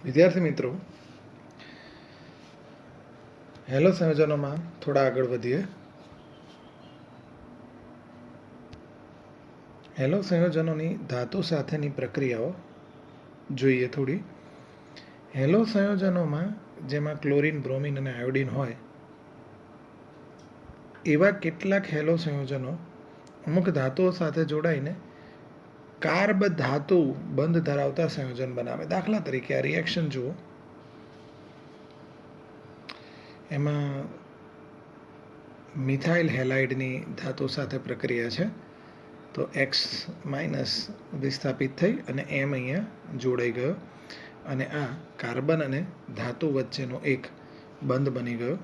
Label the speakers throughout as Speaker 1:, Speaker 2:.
Speaker 1: વિદ્યાર્થી મિત્રો, હેલો સંયોજનોમાં થોડા આગળ વધીએ. હેલો સંયોજનોની ધાતુ સાથેની પ્રક્રિયાઓ જોઈએ થોડી. હેલો સંયોજનોમાં જેમાં ક્લોરીન, બ્રોમિન અને આયોડિન હોય એવા કેટલાક હેલો સંયોજનો અમુક ધાતુઓ સાથે જોડાઈને કાર્બ ધાતુ બંધ ધરાવતા સંયોજન બનાવે. દાખલા તરીકે આ રિએક્શન જુઓ. એમાં મિથાઇલ હેલાઇડની ધાતુ સાથે પ્રક્રિયા છે. તો X- વિસ્થાપિત થઈ અને M અહીંયા જોડાઈ ગયો અને આ કાર્બન અને ધાતુ વચ્ચેનો એક બંધ બની ગયો.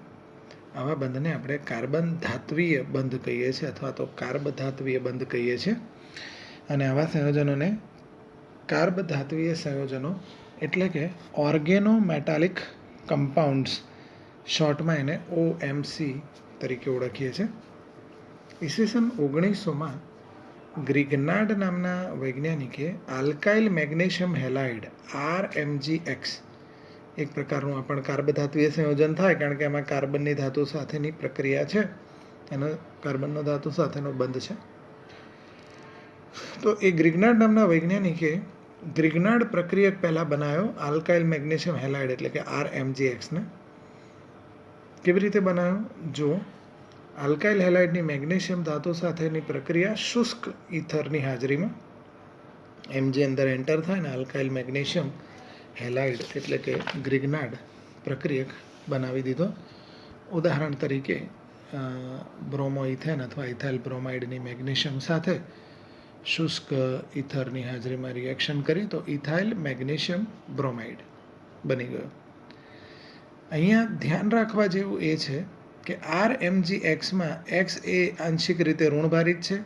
Speaker 1: આવા બંધને આપણે કાર્બન ધાત્વીય બંધ કહીએ છીએ અથવા તો કાર્બ ધાત્વીય બંધ કહીએ છીએ. અને આવા સંયોજનોને કાર્બ ધાત્વીય સંયોજનો એટલે કે ઓર્ગેનો મેટાલિક કમ્પાઉન્ડ્સ, શોર્ટમાં એને OMC તરીકે ઓળખીએ છીએ. ઈસવીસન 1900માં ગ્રિગ્નાર્ડ નામના વૈજ્ઞાનિકે આલ્કાઇલ મેગ્નેશિયમ હેલાઇડ RMgX એક પ્રકારનું આ પણ કાર્બધાત્વીય સંયોજન થાય, કારણ કે એમાં કાર્બનની ધાતુ સાથેની પ્રક્રિયા છે, એનો કાર્બનનો ધાતુ સાથેનો બંધ છે. તો એ ગ્રિગ્નાર્ડ નામના વૈજ્ઞાનિકે ગ્રિગ્નાર્ડ પ્રક્રિયક પહેલાં બનાવ્યો આલ્કાઇલ મેગ્નેશિયમ હેલાઇડ એટલે કે RMgX ને. કેવી રીતે બનાવ્યો? જો આલ્કાઇલ હેલાઇડની મેગ્નેશિયમ ધાતુ સાથેની પ્રક્રિયા શુષ્ક ઇથરની હાજરીમાં Mg અંદર એન્ટર થાય ને આલ્કાઇલ મેગ્નેશિયમ હેલાઇડ એટલે કે ગ્રિગ્નાર્ડ પ્રક્રિયક બનાવી દીધો. ઉદાહરણ તરીકે બ્રોમો ઇથેન અથવા ઇથાઇલ બ્રોમાઇડની મેગ્નેશિયમ સાથે શુષ્ક ઇથરની હાજરીમાં રિએક્શન કરી તો ઇથાઇલ મેગ્નેશિયમ બ્રોમાઇડ બની ગયો. અહીંયા ધ્યાન રાખવા જેવું એ છે કે RMgXમાં X એ આંશિક રીતે ઋણભારિત છે,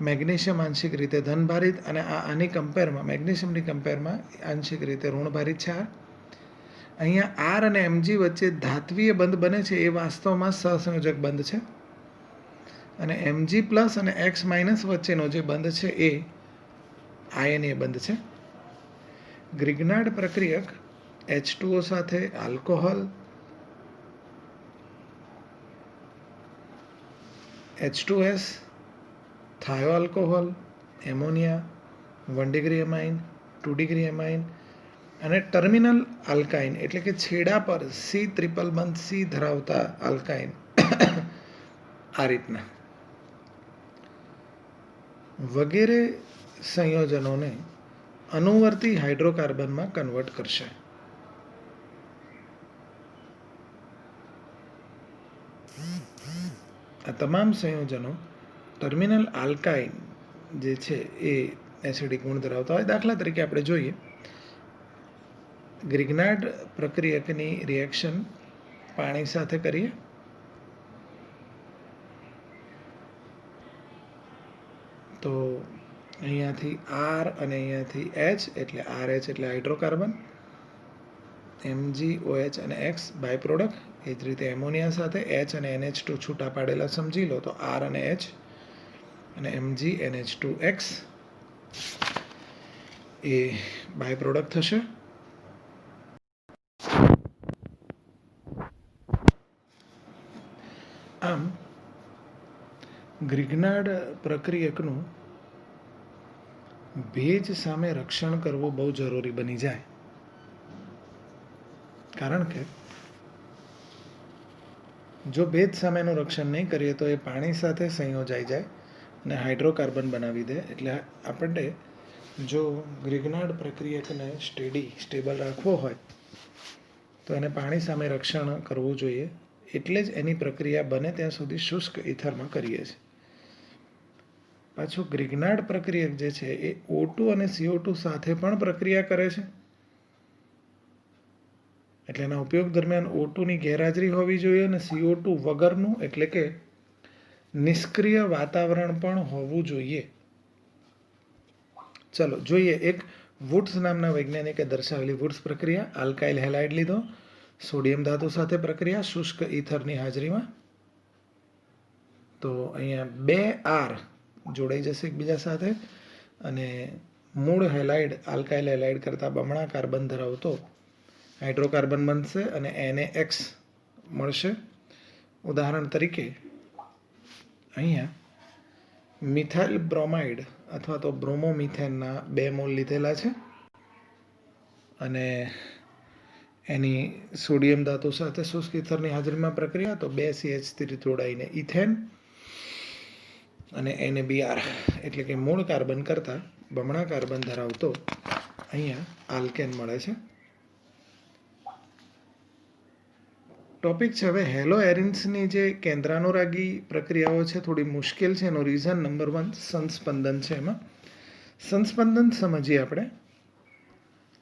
Speaker 1: મેગ્નેશિયમ આંશિક રીતે ધનભારિત, અને આની કમ્પેરમાં મેગ્નેશિયમની કમ્પેરમાં આંશિક રીતે ઋણભારિત છે. અહીંયા R અને Mg વચ્ચે ધાત્વીય બંધ બને છે એ વાસ્તવમાં સહસંયોજક બંધ છે, અને Mg+ અને X- વચ્ચેનો જે બંધ છે એ આયનીય બંધ છે. ગ્રિગ્નાર્ડ પ્રક્રિયક H2O સાથે alcohol, H2S, thio alcohol, ammonia, 1 degree amine, 2 degree amine અને ટર્મિનલ આલ્કાઇન એટલે કે છેડા પર C ટ્રિપલ બંધ C ધરાવતા આલ્કાઇન આ રીતના વગેરે સંયોજનોને અનુવર્તી હાઇડ્રોકાર્બનમાં કન્વર્ટ કરશે. આ તમામ સંયોજનો ટર્મિનલ આલ્કાઇન જે છે એ એસિડિક ગુણ ધરાવતા હોય. દાખલા તરીકે આપણે જોઈએ ગ્રિગ્નાર્ડ પ્રક્રિયકની રિએક્શન પાણી સાથે કરીએ. તો અહીંયાથી R અને અહીંયાથી H એટલે RH એટલે હાઇડ્રોકાર્બન, MgOH અને X બાય પ્રોડક્ટ. એ જ રીતે એમોનિયા સાથે H અને NH2 છૂટા પાડેલા સમજી લો તો R અને H અને MgNH2X એ બાય પ્રોડક્ટ થશે. આમ ગ્રિગ્નાર્ડ પ્રક્રિયકનું ભેજ સામે રક્ષણ કરવું બહુ જરૂરી બની જાય, કારણ કે જો ભેજ સામેનું રક્ષણ નહીં કરીએ તો એ પાણી સાથે સંયોજાઈ જાય અને હાઇડ્રોકાર્બન બનાવી દે. એટલે આપણને જો ગ્રિગ્નાર્ડ પ્રક્રિયકને સ્ટેબલ રાખવો હોય તો એને પાણી સામે રક્ષણ કરવું જોઈએ. એટલે જ એની પ્રક્રિયા બને ત્યાં સુધી શુષ્ક ઇથરમાં કરીએ છીએ. પાછું ગ્રિગ્નાર્ડ પ્રક્રિયક જે છે એ O2 અને CO2 સાથે પણ પ્રક્રિયા કરે છે. એટલે એના ઉપયોગ દરમિયાન O2ની ગેરહાજરી હોવી જોઈએ અને CO2 વગરનું એટલે કે નિષ્ક્રિય વાતાવરણ પણ હોવું જોઈએ. ચલો જોઈએ એક વુડ્સ નામના વૈજ્ઞાનિકે દર્શાવેલી વુડ્સ પ્રક્રિયા. આલ્કાઇલ હેલાઇડ લીધો, સોડિયમ ધાતુ સાથે પ્રક્રિયા શુષ્ક ઇથરની હાજરીમાં. તો અહીંયા 2 R જોડાઈ જશે એકબીજા સાથે અને મૂળ હેલાઇડ આલ્કાઇલ હેલાઇડ કરતાં બમણા કાર્બન ધરાવતો હાઇડ્રોકાર્બન બનશે અને NaX મળશે. ઉદાહરણ તરીકે અહીંયા મિથાઇલ બ્રોમાઇડ અથવા તો બ્રોમોમિથેનના 2 મોલ લીધેલા છે અને એની સોડિયમ ધાતુ સાથે શુષ્ક ઇથરની હાજરીમાં પ્રક્રિયા તો 2 CH3 જોડાઈને ઇથેન અને NaBr એટલે કે મૂળ કાર્બન કરતાં બમણા કાર્બન ધરાવતો અહીંયા આલ્કેન મળે છે. ટોપિક છે હવે હેલો એરિન્સની જે કેન્દ્રાનુરાગી પ્રક્રિયાઓ છે થોડી મુશ્કેલ છે. એનો રીઝન નંબર 1 સંસ્પંદન છે. એમાં સંસ્પંદન સમજીએ આપણે.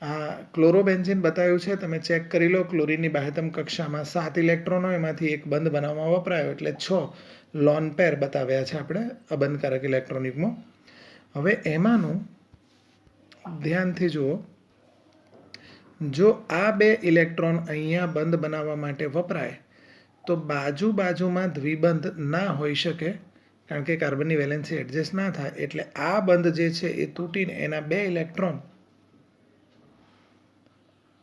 Speaker 1: આ ક્લોરોબેન્ઝીન બતાવ્યું છે, તમે ચેક કરી લો. ક્લોરીનની બાહ્યતમ કક્ષામાં 7 ઇલેક્ટ્રોનો, એમાંથી એક બંધ બનાવવામાં વપરાયો એટલે 6 લોન પેર બતાવ્યા છે આપણે અબંધકારક ઇલેક્ટ્રોન યુગ્મો. હવે એમાંનું ધ્યાનથી જુઓ, જો આ 2 ઇલેક્ટ્રોન અહીંયા બંધ બનાવવા માટે વપરાય તો બાજુમાં દ્વિબંધ ના હોઈ શકે, કારણ કે કાર્બનની વેલેન્સી એડજસ્ટ ના થાય. એટલે આ બંધ જે છે એ તૂટીને એના 2 ઇલેક્ટ્રોન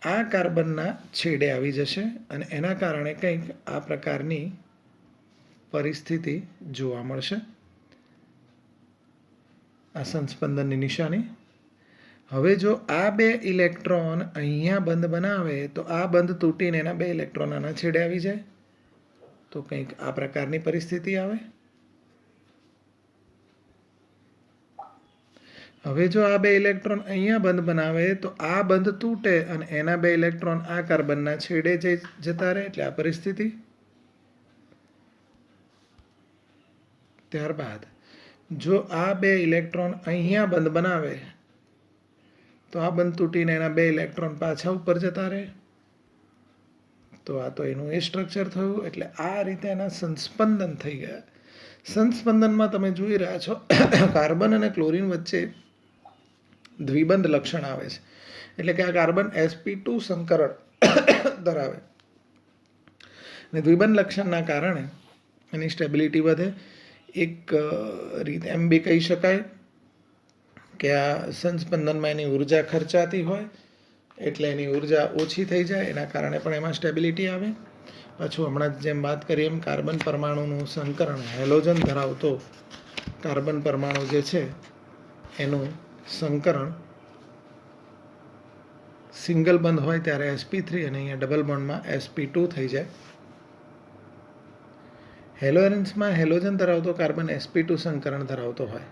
Speaker 1: આ કાર્બનના છેડે આવી જશે અને એના કારણે કંઈક આ પ્રકારની પરિસ્થિતિ જોવા મળશે. આ સંસ્પંદનની નિશાની. હવે જો આ 2 ઇલેક્ટ્રોન અહીંયા બંધ બનાવે તો આ બંધ તૂટીને એના 2 ઇલેક્ટ્રોન આના છેડે આવી જાય તો કંઈક આ પ્રકારની પરિસ્થિતિ આવે. હવે જો આ 2 ઇલેક્ટ્રોન અહીંયા બંધ બનાવે તો આ બંધ તૂટે અને એના 2 ઇલેક્ટ્રોન આ કાર્બનના છેડે જતા રહે એટલે આ પરિસ્થિતિ. ત્યારબાદ જો આ 2 ઇલેક્ટ્રોન અહીંયા બંધ બનાવે તો આ બંધ તૂટીને એના 2 ઇલેક્ટ્રોન પાછા ઉપર જતા રહે તો આ તો એનું એ સ્ટ્રક્ચર થયું. એટલે આ રીતે એના સંસ્પંદન થઈ ગયા. સંસ્પંદનમાં તમે જોઈ રહ્યા છો કાર્બન અને ક્લોરીન વચ્ચે દ્વિબંધ લક્ષણ આવે છે. એટલે કે આ કાર્બન sp2 સંકરણ ધરાવે અને દ્વિબંધ લક્ષણના કારણે એની સ્ટેબિલિટી વધે. એક રીતે એમ બી કહી શકાય કે આ સંસ્પંદનમાં એની ઉર્જા ખર્ચાતી હોય એટલે એની ઉર્જા ઓછી થઈ જાય, એના કારણે પણ એમાં સ્ટેબિલિટી આવે. પાછું હમણાં જેમ વાત કરીએ એમ કાર્બન પરમાણુનું સંકરણ, હેલોજન ધરાવતો કાર્બન પરમાણુ જે છે એનું સંકરણ સિંગલ બંધ હોય ત્યારે sp3 અને અહીંયા ડબલ બોન્ડમાં sp2 થઈ જાય. હેલો એરિન્સમાં હેલોજન ધરાવતો કાર્બન sp2 સંકરણ ધરાવતો હોય,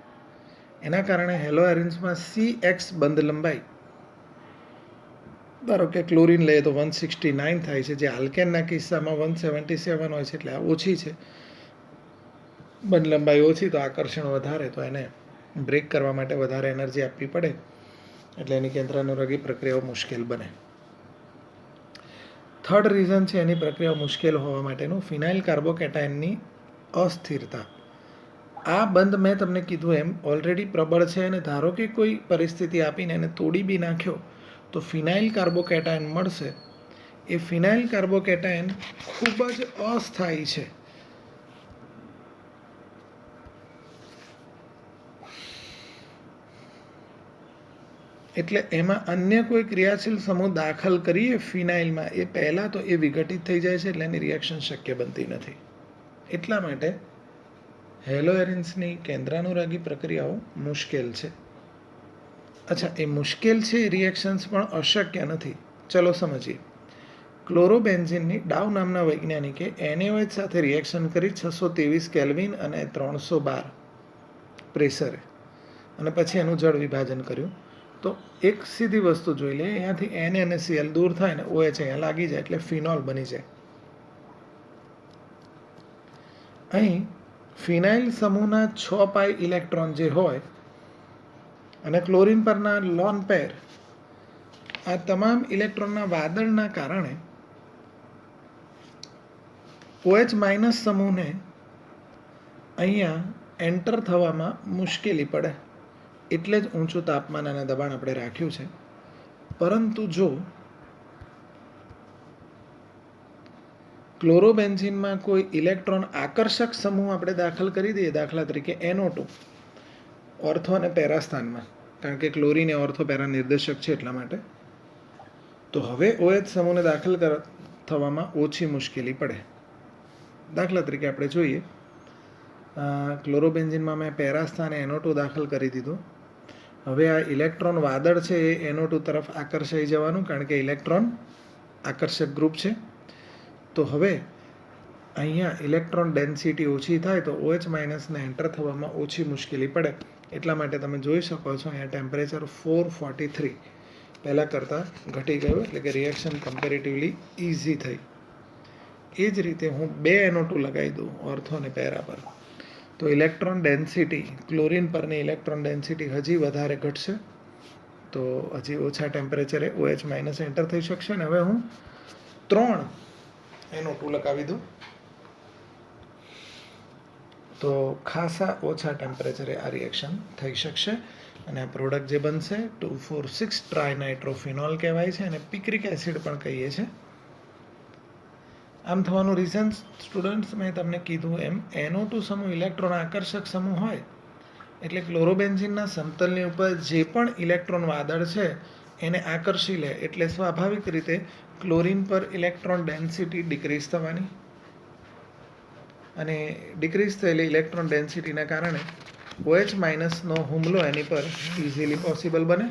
Speaker 1: એના કારણે હેલો એરિન્સમાં CX બંધ લંબાઈ ધારો કે ક્લોરીન લઈએ તો 169 થાય છે, જે આલ્કેનના કિસ્સામાં 177 હોય છે. એટલે આ ઓછી છે, બંધ લંબાઈ ઓછી તો આકર્ષણ વધારે, તો એને બ્રેક કરવા માટે વધારે એનર્જી આપવી પડે એટલે એની કેન્દ્રાનુરાગી પ્રક્રિયાઓ મુશ્કેલ બને. થર્ડ રીઝન છે એની પ્રક્રિયાઓ મુશ્કેલ હોવા માટેનું ફિનાઇલ કાર્બોકેટાયનની અસ્થિરતા. આ બંધ મેં તમને કીધું એમ ઓલરેડી પ્રબળ છે અને ધારો કે કોઈ પરિસ્થિતિ આપીને એને તોડી બી નાખ્યો તો ફિનાઇલ કાર્બોકેટાયન મળશે. એ ફિનાઇલ કાર્બોકેટાયન ખૂબ જ અસ્થાયી છે. એટલે એમાં અન્ય કોઈ ક્રિયાશીલ સમૂહ દાખલ કરીએ ફિનાઇલમાં એ પહેલાં તો એ વિઘટિત થઈ જાય છે એટલે એની રિએક્શન શક્ય બનતી નથી. એટલા માટે હેલો એરિન્સની કેન્દ્રાનુરાગી પ્રક્રિયાઓ મુશ્કેલ છે. અચ્છા, એ મુશ્કેલ છે, રિએક્શન્સ પણ અશક્ય નથી. ચલો સમજીએ. ક્લોરોબેન્ઝીનની ડાઉ નામના વૈજ્ઞાનિકે NaOH સાથે રિએક્શન કરી 623 કેલ્વિન અને 312 પ્રેશરે અને પછી એનું જળ વિભાજન કર્યું. તો એક સીધી વસ્તુ જોઈ લે, અહીંયાથી Na અને Cl દૂર થાય ને OH અહીંયા લાગી જાય એટલે ફિનોલ બની જાય. અહીં ફિનાઇલ સમૂહના 6 પાઈ ઇલેક્ટ્રોન જે હોય અને ક્લોરીન પરના લોન પેર, આ તમામ ઇલેક્ટ્રોનના વાદળના કારણે OH માઇનસ સમૂહને અહીંયા એન્ટર થવામાં મુશ્કેલી પડે. એટલે જ ઊંચું તાપમાન અને દબાણ આપણે રાખ્યું છે. પરંતુ જો ક્લોરોબેન્ઝીનમાં કોઈ ઇલેક્ટ્રોન આકર્ષક સમૂહ આપણે દાખલ કરી દઈએ, દાખલા તરીકે NO2 ઓર્થો અને પેરા સ્થાનમાં, કારણ કે ક્લોરીન એ ઓર્થો પેરા નિર્દેશક છે એટલા માટે, તો હવે OH સમૂહને દાખલ થવામાં ઓછી મુશ્કેલી પડે. દાખલા તરીકે આપણે જોઈએ, ક્લોરોબેન્ઝિનમાં મેં પેરા સ્થાને NO2 દાખલ કરી દીધું. હવે આ ઇલેક્ટ્રોન વાદળ છે એ NO2 તરફ આકર્ષાઈ જવાનું, કારણ કે ઇલેક્ટ્રોન આકર્ષક ગ્રુપ છે. તો હવે અહીંયા ઇલેક્ટ્રોન ડેન્સિટી ઓછી થાય તો OH માઇનસને એન્ટર થવામાં ઓછી મુશ્કેલી પડે. એટલા માટે તમે જોઈ શકો છો અહીંયા ટેમ્પરેચર 443 પહેલાં કરતાં ઘટી ગયું, એટલે કે રિએક્શન કમ્પેરેટિવલી ઇઝી થઈ. એ જ રીતે હું 2 NO2 લગાવી દઉં ઓર્થો અને પેરા પર, તો ઇલેક્ટ્રોન ડેન્સિટી, ક્લોરિન પરની ઇલેક્ટ્રોન ડેન્સિટી હજી વધારે ઘટશે. તો હજી ઓછા ટેમ્પરેચરે OH માઇનસ એન્ટર થઈ શકશે. અને હવે હું 3 NO2 લગાવી દઉં, તો ખાસા ઓછા ટેમ્પરેચરે આ રિએક્શન થઈ શકશે. અને આ પ્રોડક્ટ જે બનશે 2,4,6 ટ્રાયનાઇટ્રોફિનોલ કહેવાય છે, અને પિક્રિક એસિડ પણ કહીએ છીએ. આમ થવાનું રીઝન સ્ટુડન્ટ્સ, મેં તમને કીધું એમ, NO2 સમૂહ ઇલેક્ટ્રોન આકર્ષક સમૂહ હોય એટલે ક્લોરોબેન્ઝિનના સમતલની ઉપર જે પણ ઇલેક્ટ્રોન વાદળ છે એને આકર્ષી લે, એટલે સ્વાભાવિક રીતે ક્લોરિન પર ઇલેક્ટ્રોન ડેન્સિટી ડિક્રીઝ થવાની, અને ડિક્રીઝ થયેલી ઇલેક્ટ્રોન ડેન્સિટીના કારણે OH માઇનસનો હુમલો એની પર ઇઝીલી પોસિબલ બને.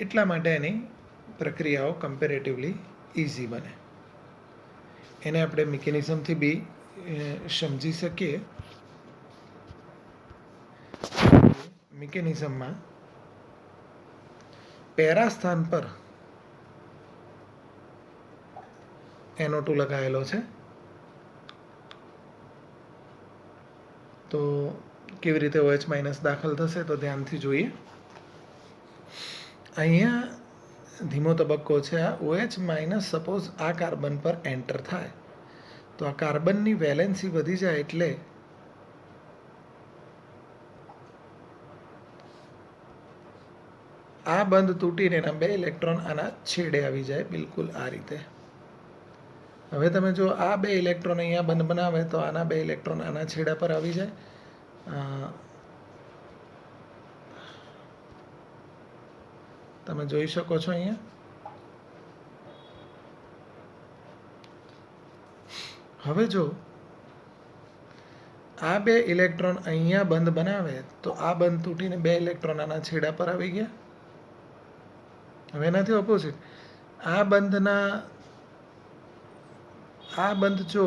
Speaker 1: એટલા માટે એની પ્રક્રિયાઓ કમ્પેરેટિવલી ઇઝી બને. એને આપણે મિકેનિઝમથી બી સમજી શકીએ. મિકેનિઝમમાં પેરા સ્થાન પર NO2 લગાવેલો છે, તો કેવી રીતે OH માઇનસ દાખલ થશે તો ધ્યાનથી જોઈએ. અહીંયા ધીમો તબક્કો છે. આ OH માઇનસ સપોઝ આ કાર્બન પર એન્ટર થાય તો આ કાર્બનની વેલેન્સી વધી જાય, એટલે આ બંધ તૂટીને એના 2 ઇલેક્ટ્રોન આના છેડે આવી જાય, બિલકુલ આ રીતે. હવે તમે જો આ 2 ઇલેક્ટ્રોન અહીંયા બંધ બનાવે તો આના 2 ઇલેક્ટ્રોન આના છેડા પર આવી જાય. તમે જોઈ શકો છો અહીંયા. હવે જો આ 2 ઇલેક્ટ્રોન અહીંયા બંધ બનાવે તો આ બંધ તૂટીને 2 ઇલેક્ટ્રોન આના છેડા પર આવી ગયા. હવે એનાથી ઓપોઝિટ, આ બંધ જો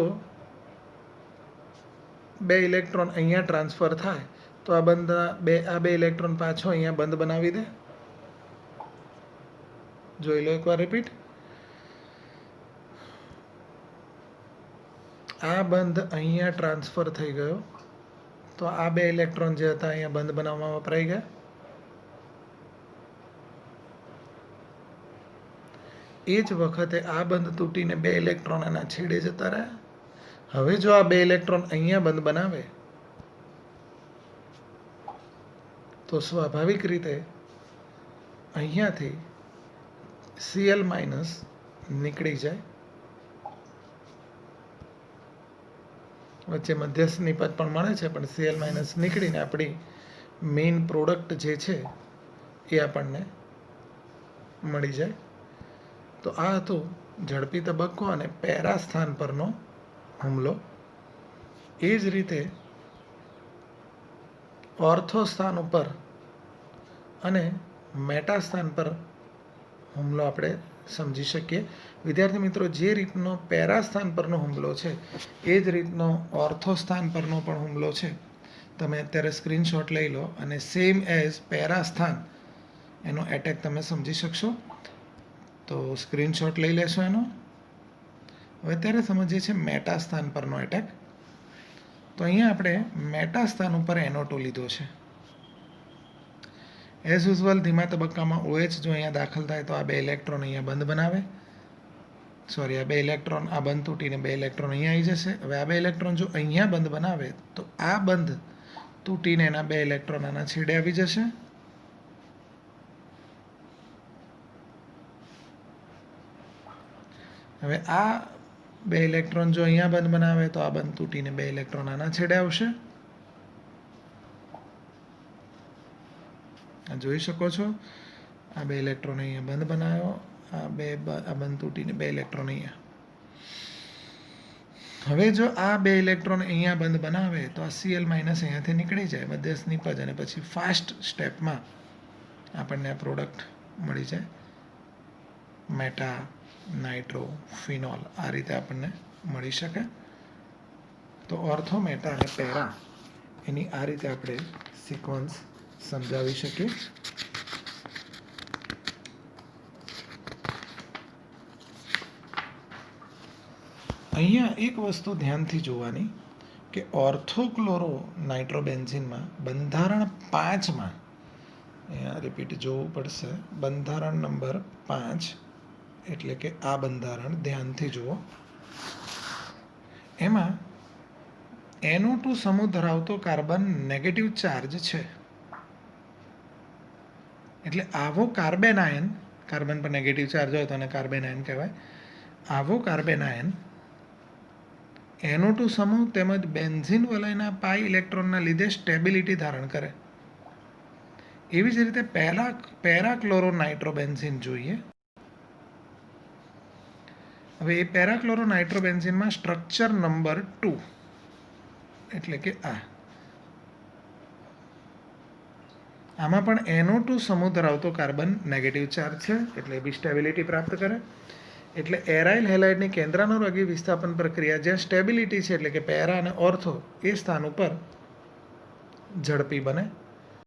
Speaker 1: 2 ઇલેક્ટ્રોન અહીંયા ટ્રાન્સફર થાય તો આ 2 ઇલેક્ટ્રોન પાછો અહીંયા બંધ બનાવી દે. જોઈ લો એકવાર રિપીટ. આ બંધ અહીંયા ટ્રાન્સફર થઈ ગયો તો આ 2 ઇલેક્ટ્રોન જે હતા અહીંયા બંધ બનાવવામાં વપરાઈ ગયા. એ જ વખતે આ બંધ તૂટીને 2 ઇલેક્ટ્રોન આના છેડે જતા રહ્યા. હવે જો આ 2 ઇલેક્ટ્રોન અહીંયા બંધ બનાવે તો સ્વાભાવિક રીતે અહીંયાથી Cl માઇનસ નીકળી જાય. વચ્ચે મધ્યસ્થ નિપજ પણ મળે છે, પણ Cl માઇનસ નીકળીને આપણી મેઇન પ્રોડક્ટ જે છે એ આપણને મળી જાય. તો આ હતો ઝડપી તબક્કો અને પેરા સ્થાન પરનો હુમલો. એ જ રીતે ઓર્થો સ્થાન ઉપર અને મેટા સ્થાન પર હુમલો આપણે સમજી શકીએ. વિદ્યાર્થી મિત્રો, જે રીતનો પેરા સ્થાન પરનો હુમલો છે એ જ રીતનો ઓર્થો સ્થાન પરનો પણ હુમલો છે. તમે અત્યારે સ્ક્રીનશોટ લઈ લો અને સેમ એઝ પેરા સ્થાન એનો એટેક તમે સમજી શકશો. તો સ્ક્રીનશોટ લઈ લેશો એનો. હવે અત્યારે સમજીએ છીએ મેટા સ્થાન પરનો એટેક. તો અહીંયા આપણે મેટા સ્થાન ઉપર NO2 લીધો છે. એઝ યુઝ્યુઅલ ધીમા તબક્કામાં OH જો અહીંયા દાખલ થાય તો આ 2 ઇલેક્ટ્રોન અહીંયા બંધ બનાવે. સોરી, આ 2 ઇલેક્ટ્રોન આ બંધ તૂટીને 2 ઇલેક્ટ્રોન અહીંયા આવી જશે. હવે આ 2 ઇલેક્ટ્રોન જો અહીંયા બંધ બનાવે તો આ બંધ તૂટીને એના 2 ઇલેક્ટ્રોન આના છેડે આવી જશે. હવે આ 2 ઇલેક્ટ્રોન જો અહીંયા બંધ બનાવે તો આ બંધ તૂટીને 2 ઇલેક્ટ્રોન આના છેડે આવશે. જોઈ શકો છો આ 2 ઇલેક્ટ્રોન અહીંયા બંધ બનાવ્યો, આ બંધ તૂટીને 2 ઇલેક્ટ્રોન અહીંયા. હવે જો આ 2 ઇલેક્ટ્રોન અહીંયા બંધ બનાવે તો આ Cl- અહીંયાથી નીકળી જાય, મધ્યસ્થ નિપજ, અને પછી ફાસ્ટ સ્ટેપમાં આપણને આ પ્રોડક્ટ મળી જાય, મેટા નાઇટ્રો ફિનોલ. આ રીતે આપણને મળી શકે. તો ઓર્થો, મેટા અને પેરા એની આ રીતે આપણે સિક્વન્સ સમજાવી શકીએ. અહીંયા એક વસ્તુ ધ્યાનથી જોવાની કે ઓર્થોક્લોરો નાઇટ્રોબેન્ઝિનમાં બંધારણ 5માં, અહીંયા રિપીટ જોવું પડશે, બંધારણ નંબર 5 એટલે કે આ બંધારણ ધ્યાનથી જુઓ. એમાં NO2 સમૂહ ધરાવતો કાર્બન નેગેટિવ ચાર્જ છે. એટલે આવો કાર્બન આયન, કાર્બન પર નેગેટિવ ચાર્જ હોય તો એને કાર્બન આયન કહેવાય. આવો કાર્બન આયન NO2 સમૂહ તેમજ બેન્ઝીન વલયના પાઈ ઇલેક્ટ્રોનના લીધે સ્ટેબિલિટી ધારણ કરે. એવી જ રીતે પેરાક્લોરો નાઇટ્રોબેન્ઝીન જોઈએ. હવે એ પેરાક્લોરો નાઇટ્રોબેન્ઝીનમાં સ્ટ્રક્ચર નંબર 2 એટલે કે આમાં પણ NO2 સમૂહ ધરાવતો કાર્બન નેગેટિવ ચાર્જ છે, એટલે બી સ્ટેબિલિટી પ્રાપ્ત કરે. એટલે એરાઇલ હેલાઇડની કેન્દ્રાનુરાગી વિસ્થાપન પ્રક્રિયા જ્યાં સ્ટેબિલિટી છે, એટલે કે પેરા અને ઓર્થો એ સ્થાન ઉપર ઝડપી બને.